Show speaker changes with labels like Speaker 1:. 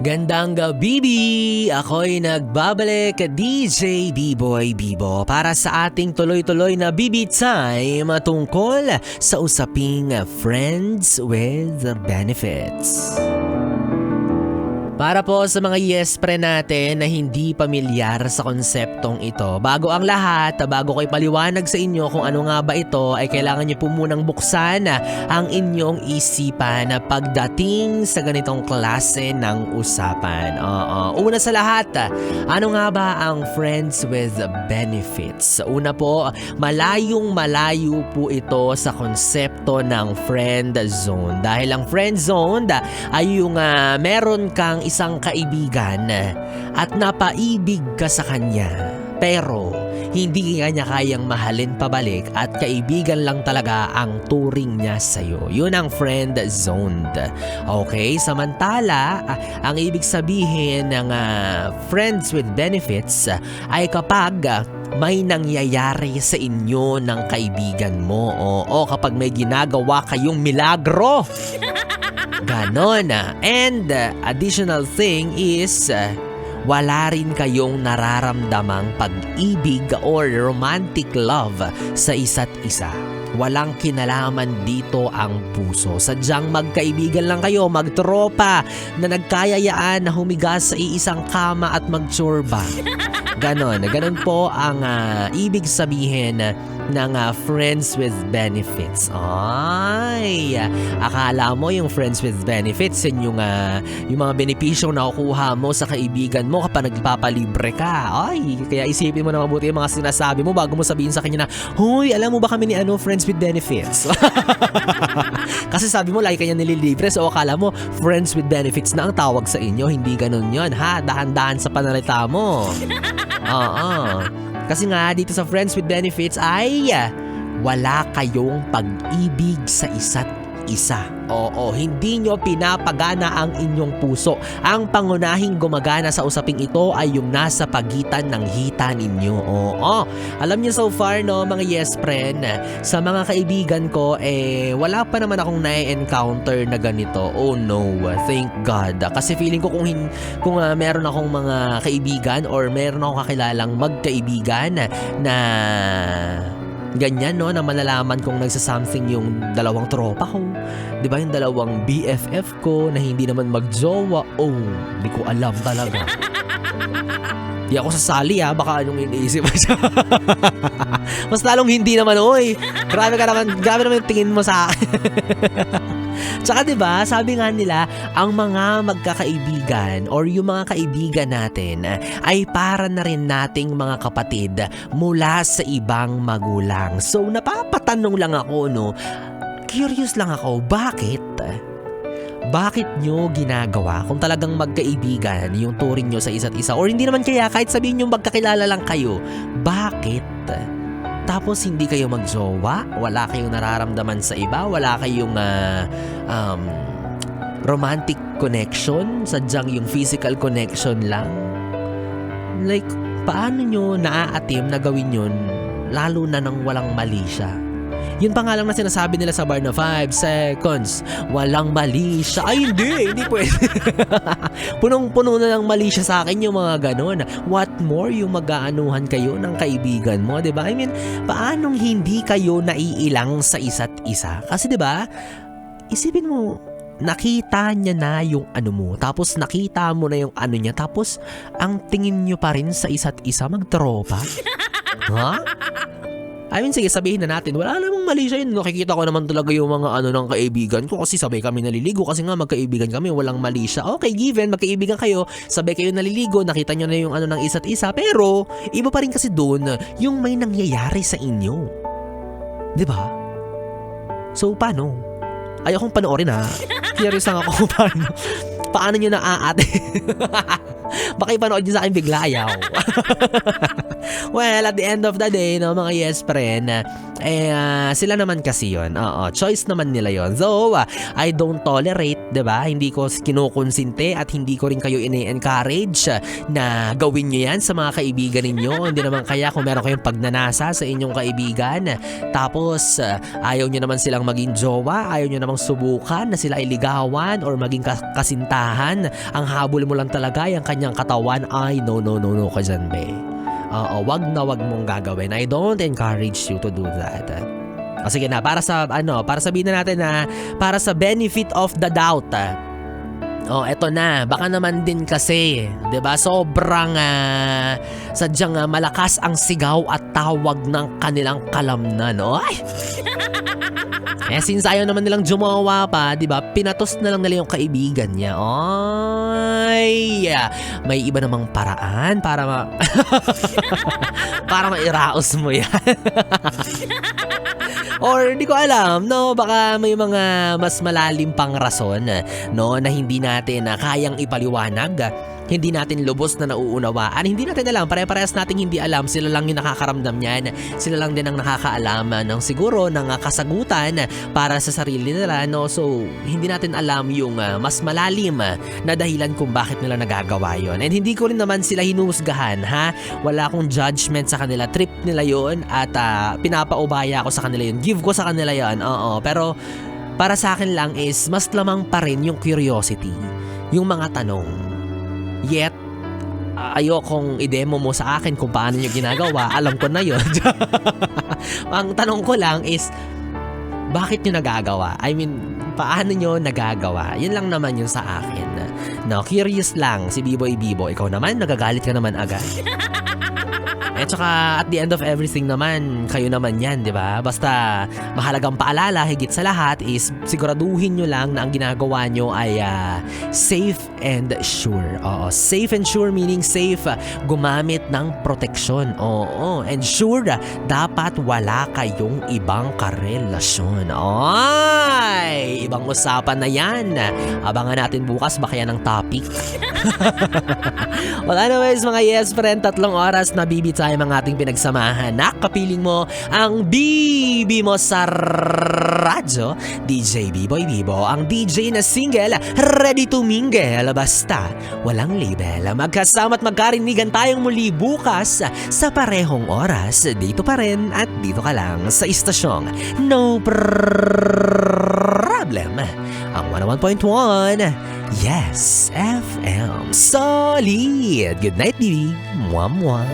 Speaker 1: Gandang gabi! Ako'y nagbabalik, DJ B-Boy Bibo, para sa ating tuloy-tuloy na BB Time tungkol sa usaping Friends with Benefits. Para po sa mga yes pre natin na hindi pamilyar sa konseptong ito, bago ang lahat, bago ko ipaliwanag sa inyo kung ano nga ba ito, ay kailangan niyo po munang buksan ang inyong isipan pagdating sa ganitong klase ng usapan. Una sa lahat, ano nga ba ang Friends with Benefits? Una po, malayo po ito sa konsepto ng friend zone. Dahil ang friend zone ay yung meron kang isang kaibigan at napaibig ka sa kanya pero hindi ka niya kayang mahalin pabalik at kaibigan lang talaga ang turing niya sa'yo. Yun ang friend zoned. Okay? Samantala, ang ibig sabihin ng friends with benefits ay kapag may nangyayari sa inyo ng kaibigan mo o kapag may ginagawa kayong milagro. Ganon. And additional thing is wala rin kayong nararamdamang pag-ibig or romantic love sa isa't isa. Walang kinalaman dito ang puso. Sadyang magkaibigan lang kayo, magtropa na nagkayayaan na humiga sa iisang kama at magtsurba. Ganon po ang ibig sabihin ng friends with benefits. Ay, akala mo yung friends with benefits yung mga benepisyo na nakukuha mo sa kaibigan mo kapag nagpapalibre ka. Ay, kaya isipin mo na mabuti yung mga sinasabi mo bago mo sabihin sa kanya na, "Hoy, alam mo ba kami ni friends with benefits?" Kasi sabi mo lagi kanya nililibre, so akala mo friends with benefits na ang tawag sa inyo. Hindi ganun yun, ha? Dahan-dahan sa panalita mo. Kasi nga dito sa Friends with Benefits ay wala kayong pag-ibig sa isa't isa. Oo, hindi nyo pinapagana ang inyong puso. Ang pangunahing gumagana sa usaping ito ay yung nasa pagitan ng hita ninyo. Oo, alam niyo so far no mga yes friend, sa mga kaibigan ko wala pa naman akong na-encounter na ganito. Oh no, thank God. Kasi feeling ko kung meron akong mga kaibigan or meron akong kakilalang magkaibigan na ganyan no, na malalaman kong nagsa-something yung dalawang tropa ko. 'Di ba yung dalawang BFF ko na hindi naman magjowa. Oh, hindi ko alam talaga. Di ako sasali baka anong iniisip mo siya. Mas lalong hindi naman, oy. Grabe naman yung tingin mo sa akin. Tsaka 'di ba, sabi nga nila, ang mga magkakaibigan or yung mga kaibigan natin ay para na rin nating mga kapatid mula sa ibang magulang. So napapatanong lang ako no, curious lang ako, bakit nyo ginagawa kung talagang magkaibigan yung turing nyo sa isa't isa? Or hindi naman kaya kahit sabihin nyo magkakilala lang kayo, bakit? Tapos hindi kayo magjowa, wala kayong nararamdaman sa iba, wala kayong romantic connection, sadyang yung physical connection lang. Like, paano nyo naaatim na gawin yun lalo na nang walang mali siya? Yun pa nga lang na sinasabi nila sa bar na 5 seconds, walang mali siya. Ay hindi pwede. Punong-puno na ng mali siya sa akin yung mga ganon. What more yung mag-aanuhan kayo ng kaibigan mo, diba? I mean, paanong hindi kayo naiilang sa isa't isa? Kasi diba, isipin mo, nakita niya na yung ano mo, tapos nakita mo na yung ano niya, tapos ang tingin nyo pa rin sa isa't isa, magtropa? Ha? I mean, sige, sabihin na natin, wala namang mali siya yun. Nakikita ko naman talaga yung mga ng kaibigan ko kasi sabay kami naliligo kasi nga magkaibigan kami, walang mali siya. Okay, given, magkaibigan kayo, sabay kayo naliligo, nakita nyo na yung ng isa't isa, pero iba pa rin kasi doon yung may nangyayari sa inyo. Diba? So, paano? Ayokong panoorin Curious lang ako paano nyo naaate. Baka ipanood nyo sa akin bigla, ayaw. Well, at the end of the day, no, mga yes friend, sila naman kasi yun. Oo, choice naman nila yun. So, I don't tolerate, diba? Hindi ko kinukonsinte at hindi ko rin kayo ini-encourage na gawin nyo yan sa mga kaibigan ninyo. Hindi naman kaya kung meron kayong pagnanasa sa inyong kaibigan, tapos ayaw nyo naman silang maging jowa, ayaw nyo namang subukan na sila ay ligawan or maging kasintahan, ang habol mo lang talaga yung kanyang katawan, ay no ka dyan, be. Oo, wag na wag mong gagawin. I don't encourage you to do that. O sige na, para sabihin na natin na para sa benefit of the doubt. Eto na, baka naman din kasi, 'di ba? Sobrang sadyang malakas ang sigaw at tawag ng kanilang kalamnan. Oy! Since ayaw naman nilang jumawa pa, 'di ba? Pinatos na lang nila yung kaibigan niya. Oy! May iba namang paraan para para mairaos mo 'yan. Or hindi ko alam, no, baka may mga mas malalim pang rason, no, na hindi natin kayang ipaliwanag. Hindi natin lubos na nauunawaan. Hindi natin alam. Pare-parehas nating hindi alam. Sila lang yung nakakaramdam niyan. Sila lang din ang nakakaalam ng siguro ng kasagutan para sa sarili nila. No? So, hindi natin alam yung mas malalim na dahilan kung bakit nila nagagawa yon. And hindi ko rin naman sila hinusgahan. Ha? Wala akong judgment sa kanila. Trip nila yon at pinapaubaya ko sa kanila yun. Give ko sa kanila yon. Oo. Pero para sa akin lang is mas lamang pa rin yung curiosity. Yung mga tanong. Yet, ayokong i-demo mo sa akin kung paano nyo ginagawa. Alam ko na yun. Ang tanong ko lang is, bakit nyo nagagawa? I mean, paano nyo nagagawa? Yun lang naman yun sa akin. No, curious lang si Biboy Bibo. Ikaw naman, nagagalit ka naman agad. Tsaka at the end of everything naman, kayo naman yan, di ba? Basta mahalagang paalala, higit sa lahat is siguraduhin nyo lang na ang ginagawa nyo ay safe and sure. Oo, safe and sure meaning safe, gumamit ng proteksyon. Oo, and sure, dapat wala kayong ibang karelasyon. Ay, ibang usapan na yan. Abangan natin bukas, baka yan ang topic. Well, anyways, mga yes friend, 3 oras na bibi tayo mga ating pinagsamahan. Nakapiling mo ang bibi mo sa radyo, DJ Biboy Bibo, ang DJ na single, ready to mingle, basta walang label. Magkasama at magkarinigan tayong muli bukas sa parehong oras, dito pa rin at dito ka lang sa istasyong No Problem, ang 101.1 Yes FM. Solid. Good night, baby. Mwah, mwah.